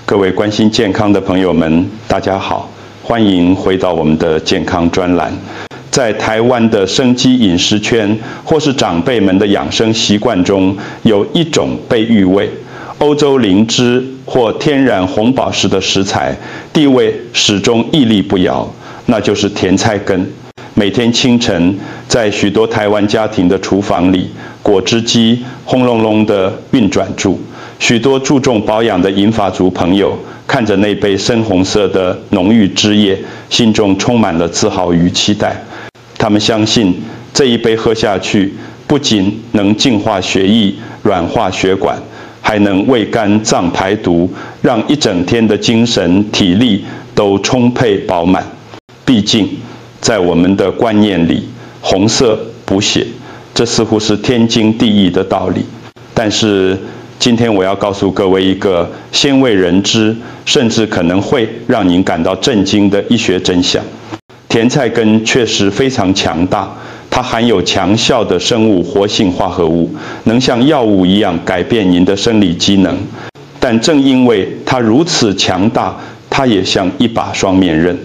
各位关心健康的朋友们，大家好，欢迎回到我们的健康专栏。在台湾的生机饮食圈，或是长辈们的养生习惯中，有一种被誉为欧洲灵芝或天然红宝石的食材，地位始终屹立不摇，那就是甜菜根。每天清晨，在许多台湾家庭的厨房里，果汁机轰隆隆地运转住。许多注重保养的银发族朋友，看着那杯深红色的浓郁汁液，心中充满了自豪与期待。他们相信，这一杯喝下去，不仅能净化血液、软化血管，还能为肝脏排毒，让一整天的精神体力都充沛饱满。毕竟，在我们的观念里，红色补血，这似乎是天经地义的道理。但是，今天我要告诉各位一个鲜为人知，甚至可能会让您感到震惊的医学真相。甜菜根确实非常强大，它含有强效的生物活性化合物，能像药物一样改变您的生理机能。但正因为它如此强大，它也像一把双面刃。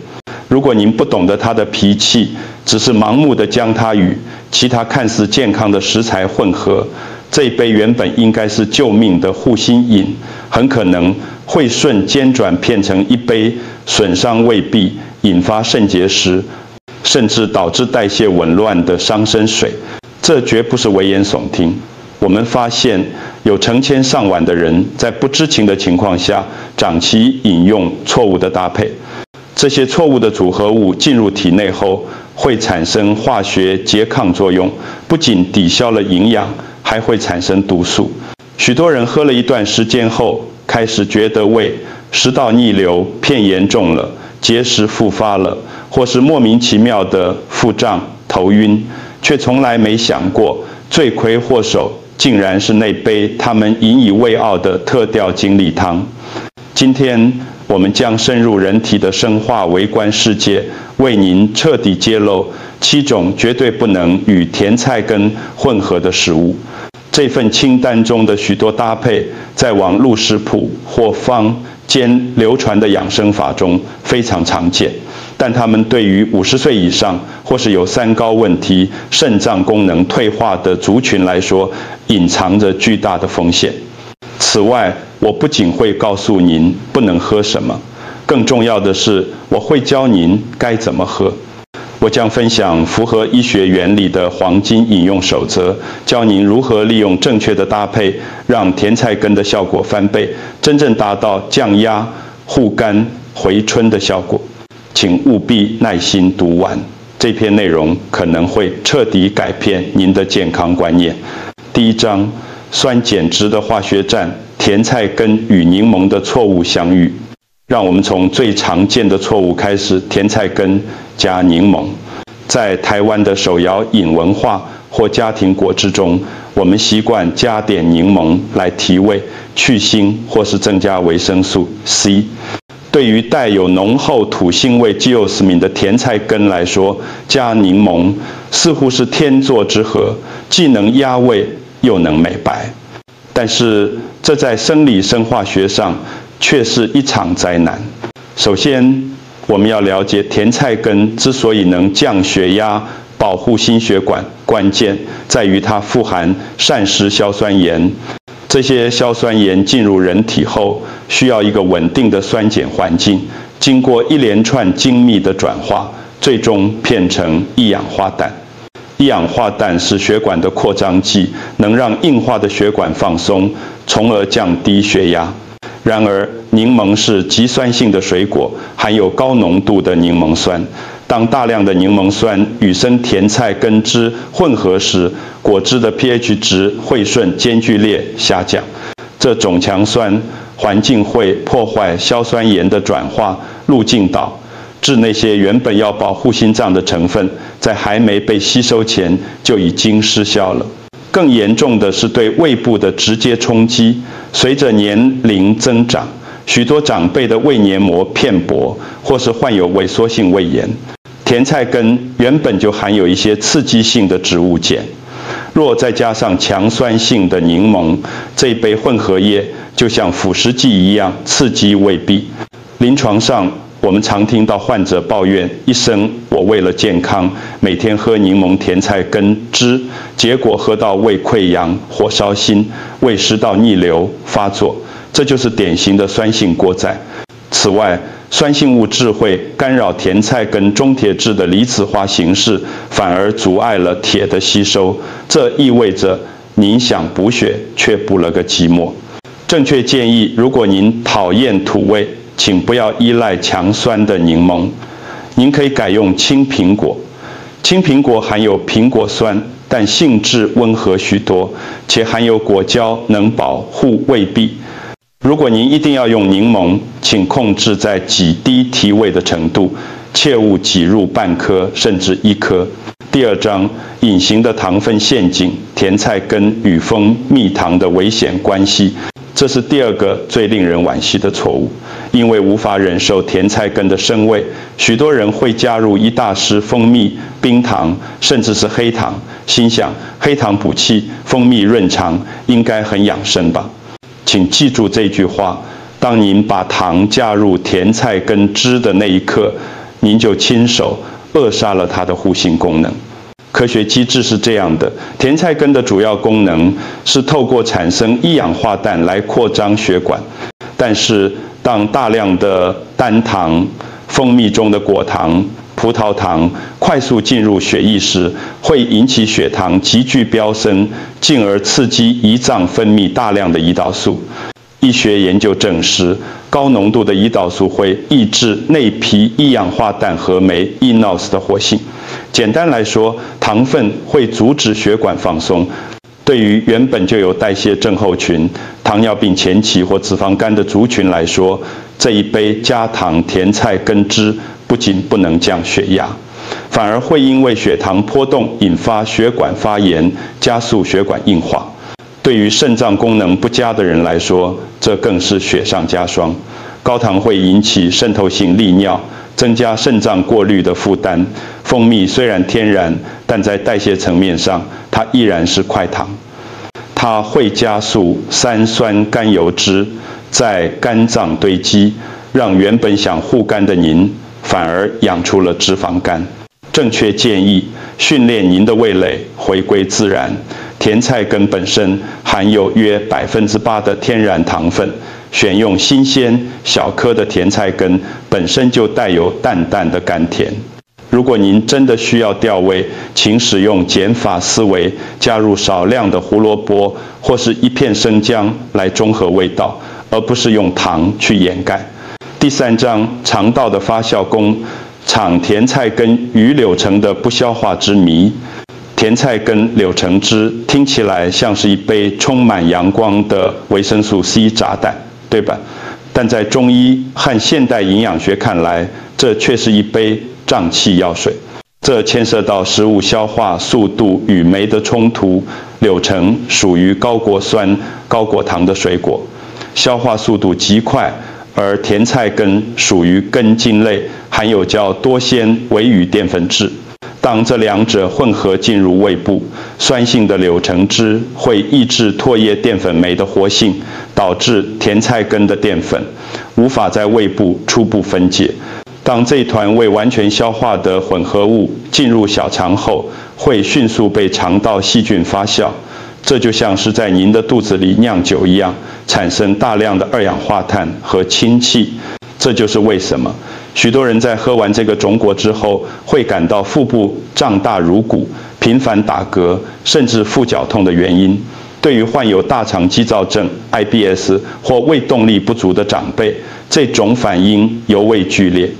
如果您不懂得它的脾气，只是盲目地将它与其他看似健康的食材混合，这一杯原本应该是救命的护心饮，很可能会瞬间转变成一杯损伤胃壁、引发肾结石，甚至导致代谢紊乱的伤身水。这绝不是危言耸听。我们发现有成千上万的人在不知情的情况下，长期饮用错误的搭配。这些错误的组合物进入体内后，会产生化学拮抗作用，不仅抵消了营养，还会产生毒素。许多人喝了一段时间后，开始觉得胃、食道逆流变严重了，结石复发了，或是莫名其妙的腹胀、头晕，却从来没想过，罪魁祸首竟然是那杯他们引以为傲的特调精力汤。今天，我们将深入人体的生化微观世界，为您彻底揭露7种绝对不能与甜菜根混合的食物。这份清单中的许多搭配，在网络食谱或坊间流传的养生法中非常常见，但它们对于50岁以上或是有三高问题、肾脏功能退化的族群来说，隐藏着巨大的风险。此外，我不仅会告诉您不能喝什么，更重要的是，我会教您该怎么喝。我将分享符合医学原理的黄金饮用守则，教您如何利用正确的搭配，让甜菜根的效果翻倍，真正达到降压、护肝、回春的效果。请务必耐心读完，这篇内容可能会彻底改变您的健康观念。第1章，酸碱值的化学战，甜菜根与柠檬的错误相遇。让我们从最常见的错误开始，甜菜根加柠檬。在台湾的手摇饮文化或家庭果汁中，我们习惯加点柠檬来提味、去腥或是增加维生素 C。对于带有浓厚土腥味基欧斯敏的甜菜根来说，加柠檬似乎是天作之合，既能压味又能美白。但是这在生理生化学上却是一场灾难。首先，我们要了解甜菜根之所以能降血压、保护心血管，关键在于它富含膳食硝酸盐。这些硝酸盐进入人体后，需要一个稳定的酸碱环境，经过一连串精密的转化，最终变成一氧化氮。一氧化氮是血管的扩张剂，能让硬化的血管放松，从而降低血压。然而，柠檬是极酸性的水果，含有高浓度的柠檬酸。当大量的柠檬酸与生甜菜根汁混合时，果汁的 pH 值会瞬间剧烈下降。这种强酸环境会破坏硝酸盐的转化路径导，致那些原本要保护心脏的成分，在还没被吸收前就已经失效了。更严重的是对胃部的直接冲击。随着年龄增长，许多长辈的胃黏膜片薄，或是患有萎缩性胃炎。甜菜根原本就含有一些刺激性的植物碱，若再加上强酸性的柠檬，这一杯混合液就像腐蚀剂一样刺激胃壁。临床上，我们常听到患者抱怨：医生，我为了健康，每天喝柠檬甜菜根汁，结果喝到胃溃疡、火烧心、胃食道逆流发作，这就是典型的酸性过载。此外，酸性物质会干扰甜菜根中铁质的离子化形式，反而阻碍了铁的吸收，这意味着您想补血，却补了个寂寞。正确建议：如果您讨厌土味，请不要依赖强酸的柠檬，您可以改用青苹果。青苹果含有苹果酸，但性质温和许多，且含有果胶，能保护胃壁。如果您一定要用柠檬，请控制在几滴提味的程度，切勿挤入半颗甚至1颗。第2章，隐形的糖分陷阱：甜菜根与蜂蜜糖的危险关系。这是第2个最令人惋惜的错误。因为无法忍受甜菜根的生味，许多人会加入一大匙蜂蜜、冰糖，甚至是黑糖，心想黑糖补气，蜂蜜润肠，应该很养生吧。请记住这句话：当您把糖加入甜菜根汁的那一刻，您就亲手扼杀了它的护性功能。科学机制是这样的：甜菜根的主要功能是透过产生一氧化氮来扩张血管，但是当大量的单糖、蜂蜜中的果糖、葡萄糖快速进入血液时，会引起血糖急剧飙升，进而刺激胰脏分泌大量的胰岛素。医学研究证实，高浓度的胰岛素会抑制内皮一氧化氮合酶 eNOS 的活性。简单来说，糖分会阻止血管放松。对于原本就有代谢症候群、糖尿病前期或脂肪肝的族群来说，这一杯加糖甜菜根汁不仅不能降血压，反而会因为血糖波动引发血管发炎，加速血管硬化。对于肾脏功能不佳的人来说，这更是雪上加霜。高糖会引起渗透性利尿，增加肾脏过滤的负担。蜂蜜虽然天然，但在代谢层面上，它依然是快糖。它会加速三酸甘油脂在肝脏堆积，让原本想护肝的您，反而养出了脂肪肝。正确建议：训练您的味蕾回归自然。甜菜根本身含有约8%的天然糖分，选用新鲜小颗的甜菜根本身就带有淡淡的甘甜。如果您真的需要调味，请使用减法思维，加入少量的胡萝卜或是1片生姜来中和味道，而不是用糖去掩盖。第3章，肠道的发酵工，场甜菜根与柳橙的不消化之谜。甜菜根柳橙汁听起来像是一杯充满阳光的维生素 C 炸弹，对吧？但在中医和现代营养学看来，这却是一杯胀气药水。这牵涉到食物消化速度与酶的冲突。柳橙属于高果酸、高果糖的水果，消化速度极快，而甜菜根属于根茎类，含有较多纤维与淀粉质。当这2者混合进入胃部，酸性的柳橙汁会抑制唾液淀粉酶的活性，导致甜菜根的淀粉无法在胃部初步分解。当这一团未完全消化的混合物进入小肠后，会迅速被肠道细菌发酵，这就像是在您的肚子里酿酒一样，产生大量的2氧化碳和氢气。这就是为什么许多人在喝完这个种果之后，会感到腹部胀大如鼓、频繁打嗝，甚至腹绞痛的原因。对于患有大肠肌躁症 （IBS） 或胃动力不足的长辈，这种反应尤为剧烈。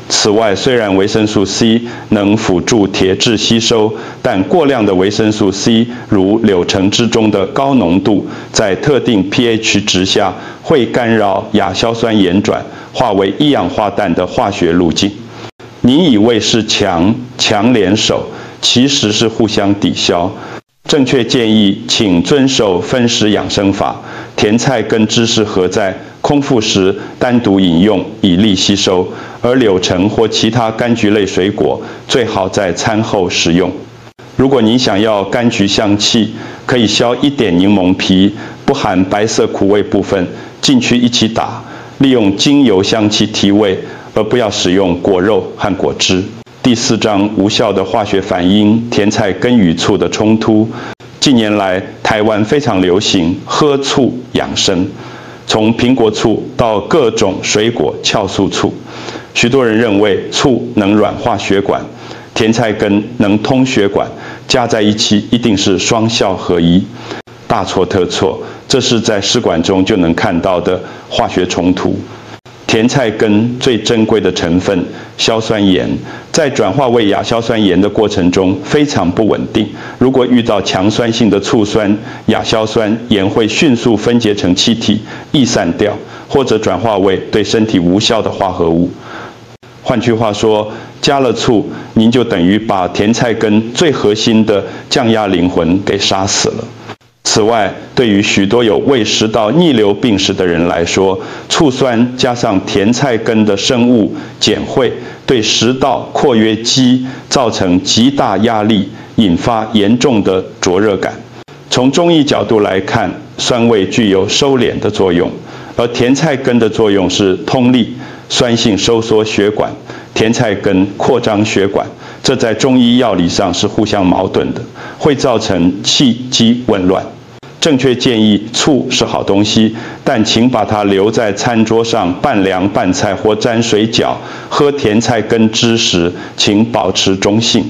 此外，虽然维生素 C 能辅助铁质吸收，但过量的维生素 C， 如柳橙汁中的高浓度，在特定 pH 值下，会干扰亚硝酸盐转化为一氧化氮的化学路径。你以为是强联手，其实是互相抵消。正确建议，请遵守分食养生法。甜菜根汁适合在空腹时单独饮用，以利吸收；而柳橙或其他柑橘类水果最好在餐后食用。如果您想要柑橘香气，可以削1点柠檬皮，不含白色苦味部分，进去一起打，利用精油香气提味，而不要使用果肉和果汁。第4章无效的化学反应，甜菜根与醋的冲突。近年来，台湾非常流行喝醋养生，从苹果醋到各种水果酵素醋。许多人认为醋能软化血管，甜菜根能通血管，加在一起一定是双效合一。大错特错，这是在试管中就能看到的化学冲突。甜菜根最珍贵的成分硝酸盐，在转化为亚硝酸盐的过程中非常不稳定。如果遇到强酸性的醋酸、亚硝酸盐会迅速分解成气体逸散掉，或者转化为对身体无效的化合物。换句话说，加了醋，您就等于把甜菜根最核心的降压灵魂给杀死了。此外，对于许多有胃食道逆流病史的人来说，醋酸加上甜菜根的生物碱会对食道括约肌造成极大压力，引发严重的灼热感。从中医角度来看，酸味具有收敛的作用，而甜菜根的作用是通利，酸性收缩血管，甜菜根扩张血管，这在中医药理上是互相矛盾的，会造成气机紊乱。正确建议，醋是好东西，但请把它留在餐桌上拌凉拌菜或沾水饺。喝甜菜根汁时，请保持中性。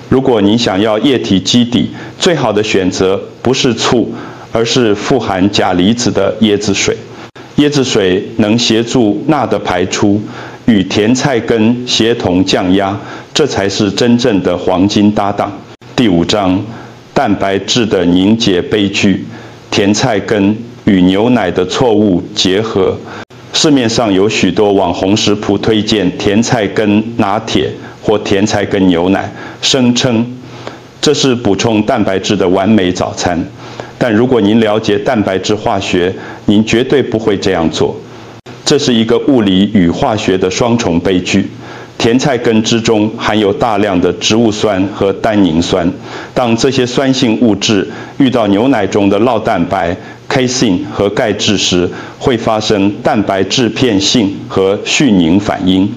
如果您想要液体基底，最好的选择不是醋，而是富含钾离子的椰子水。椰子水能协助钠的排出，与甜菜根协同降压，这才是真正的黄金搭档。第5章，蛋白质的凝结悲剧，甜菜根与牛奶的错误结合。市面上有许多网红食谱推荐甜菜根拿铁或甜菜根牛奶，声称这是补充蛋白质的完美早餐。但如果您了解蛋白质化学，您绝对不会这样做。这是一个物理与化学的双重悲剧。甜菜根汁中含有大量的植物酸和单宁酸，当这些酸性物质遇到牛奶中的酪蛋白、casein 和钙质时，会发生蛋白质片性和续凝反应。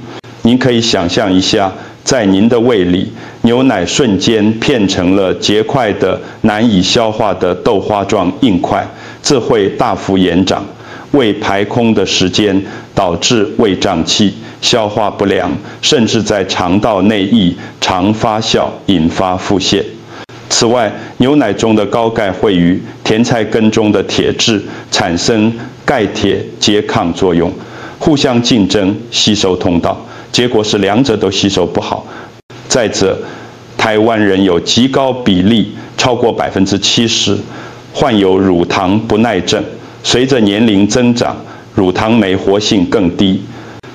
您可以想象一下，在您的胃里，牛奶瞬间变成了结块的、难以消化的豆花状硬块，这会大幅延长胃排空的时间，导致胃胀气、消化不良，甚至在肠道内溢、肠发酵，引发腹泻。此外，牛奶中的高钙会与甜菜根中的铁质产生钙铁拮抗作用，互相竞争吸收通道，结果是两者都吸收不好。再者，台湾人有极高比例，超过70%，患有乳糖不耐症。随着年龄增长，乳糖酶活性更低。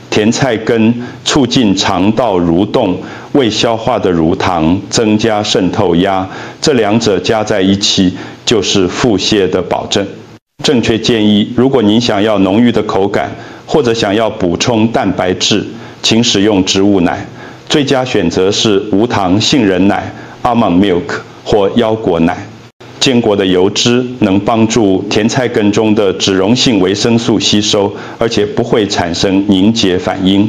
甜菜根促进肠道蠕动，未消化的乳糖增加渗透压，这两者加在一起就是腹泻的保证。正确建议，如果您想要浓郁的口感，或者想要补充蛋白质，请使用植物奶。最佳选择是无糖杏仁奶 （almond milk） 或腰果奶。坚果的油脂能帮助甜菜根中的脂溶性维生素吸收，而且不会产生凝结反应。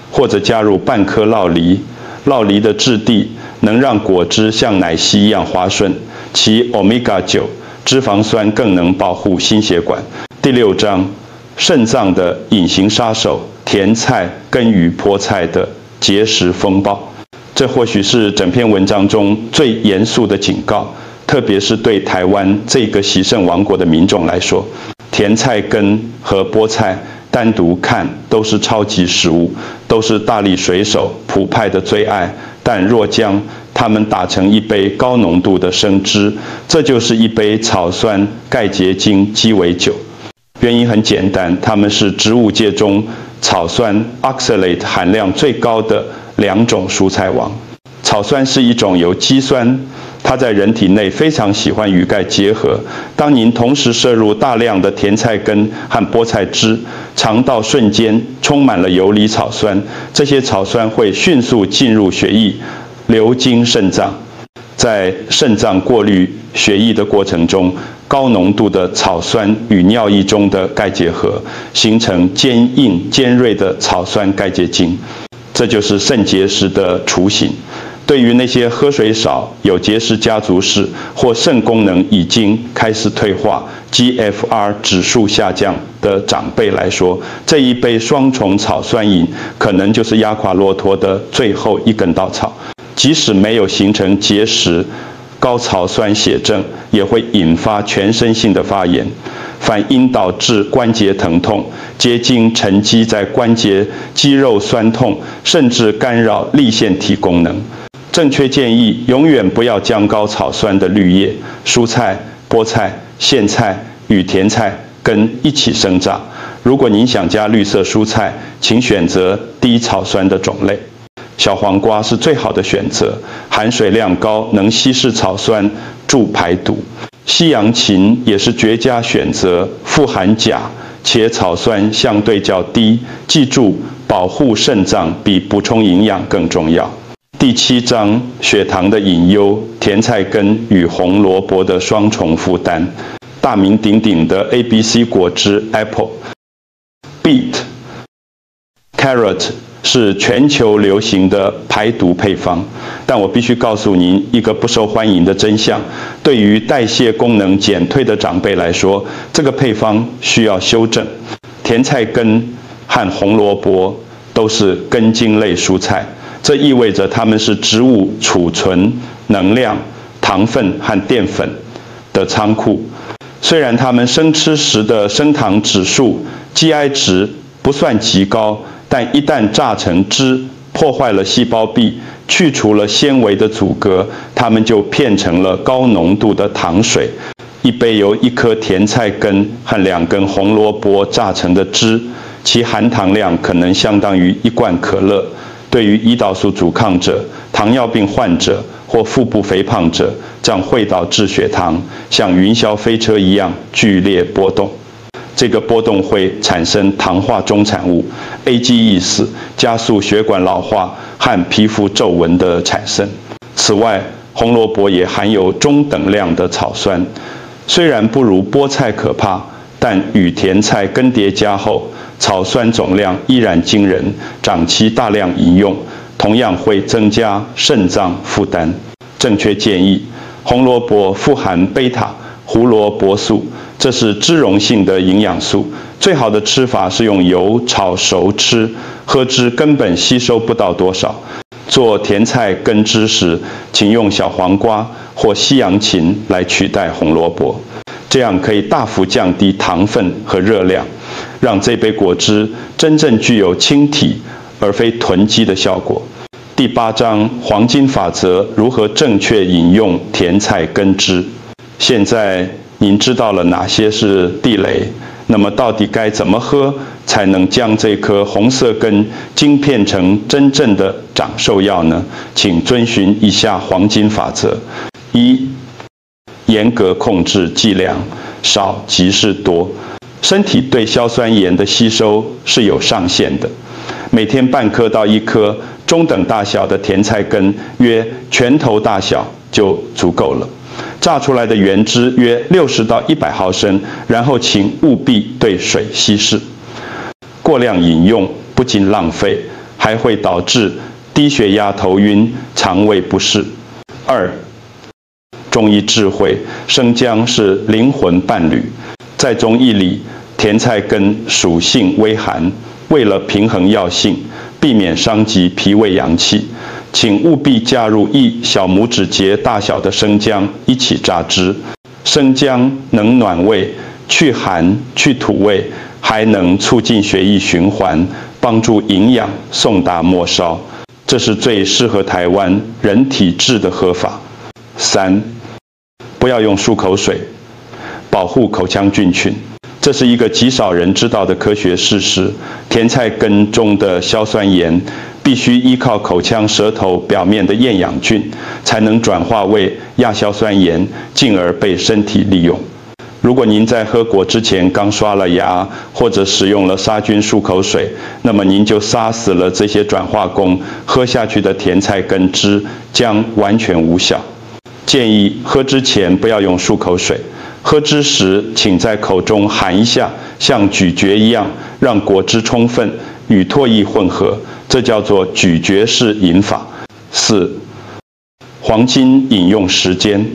或者加入半颗酪梨，酪梨的质地能让果汁像奶昔一样滑顺，其 Omega-9 脂肪酸更能保护心血管。第6章，肾脏的隐形杀手——甜菜根与菠菜的结石风暴。这或许是整篇文章中最严肃的警告。特别是对台湾这个喜圣王国的民众来说，甜菜根和菠菜单独看都是超级食物，都是大力水手普派的最爱。但若将它们打成一杯高浓度的生汁，这就是一杯草酸钙结晶鸡尾酒。原因很简单，它们是植物界中草酸 oxalate 含量最高的2种蔬菜王。草酸是一种有机酸，它在人体内非常喜欢与钙结合。当您同时摄入大量的甜菜根和菠菜汁，肠道瞬间充满了游离草酸，这些草酸会迅速进入血液，流经肾脏。在肾脏过滤血液的过程中，高浓度的草酸与尿液中的钙结合，形成坚硬尖锐的草酸钙结晶，这就是肾结石的雏形。对于那些喝水少、有结石家族史或肾功能已经开始退化、GFR 指数下降的长辈来说，这一杯双重草酸饮可能就是压垮骆驼的最后一根稻草。即使没有形成结石，高草酸血症也会引发全身性的发炎，反应导致关节疼痛、结晶沉积在关节肌肉酸痛，甚至干扰粒线体功能。正确建议永远不要将高草酸的绿叶、蔬菜、菠菜、苋菜与甜菜根一起生长。如果您想加绿色蔬菜，请选择低草酸的种类。小黄瓜是最好的选择，含水量高，能稀释草酸，助排毒。西洋芹也是绝佳选择，富含钾，且草酸相对较低。记住，保护肾脏比补充营养更重要。第7章，血糖的隐忧，甜菜根与红萝卜的双重负担。大名鼎鼎的 ABC 果汁 Apple、Beet、Carrot 是全球流行的排毒配方，但我必须告诉您一个不受欢迎的真相：对于代谢功能减退的长辈来说，这个配方需要修正。甜菜根和红萝卜都是根茎类蔬菜，这意味着它们是植物储存能量、糖分和淀粉的仓库。虽然它们生吃时的升糖指数 GI 值不算极高，但一旦榨成汁，破坏了细胞壁，去除了纤维的阻隔，它们就变成了高浓度的糖水。一杯由1颗甜菜根和2根红萝卜榨成的汁，其含糖量可能相当于1罐可乐。对于胰岛素阻抗者、糖尿病患者或腹部肥胖者，将会导致血糖像云霄飞车一样剧烈波动。这个波动会产生糖化终产物 AGEs， 加速血管老化和皮肤皱纹的产生。此外，红萝卜也含有中等量的草酸，虽然不如菠菜可怕，但与甜菜根叠加后，草酸总量依然惊人。长期大量饮用，同样会增加肾脏负担。正确建议：红萝卜富含贝塔胡萝卜素，这是脂溶性的营养素。最好的吃法是用油炒熟吃，喝汁根本吸收不到多少。做甜菜根汁时，请用小黄瓜或西洋芹来取代红萝卜，这样可以大幅降低糖分和热量，让这杯果汁真正具有清体而非囤积的效果。第8章黄金法则：如何正确饮用甜菜根汁。现在您知道了哪些是地雷，那么到底该怎么喝才能将这颗红色根精片成真正的长寿药呢？请遵循以下黄金法则：1、严格控制剂量，少即是多。身体对硝酸盐的吸收是有上限的，每天半颗到1颗中等大小的甜菜根，约拳头大小就足够了。榨出来的原汁约60到100毫升，然后请务必对水稀释。过量饮用不仅浪费，还会导致低血压、头晕、肠胃不适。2、中医智慧，生姜是灵魂伴侣。在中医里，甜菜根属性微寒，为了平衡药性，避免伤及脾胃阳气，请务必加入1小拇指节大小的生姜一起榨汁。生姜能暖胃、去寒、去土味，还能促进血液循环，帮助营养送达末梢。这是最适合台湾人体质的喝法。3、不要用漱口水，保护口腔菌群。这是一个极少人知道的科学事实。甜菜根中的硝酸盐必须依靠口腔、舌头表面的厌氧菌，才能转化为亚硝酸盐，进而被身体利用。如果您在喝果汁前刚刷了牙，或者使用了杀菌漱口水，那么您就杀死了这些转化工，喝下去的甜菜根汁将完全无效。建议喝之前不要用漱口水，喝之时请在口中含一下，像咀嚼一样，让果汁充分，与唾液混合，这叫做咀嚼式饮法。4. 黄金饮用时间，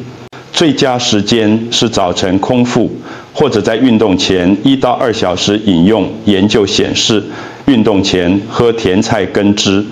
最佳时间是早晨空腹，或者在运动前1到2小时饮用。研究显示，运动前喝甜菜根汁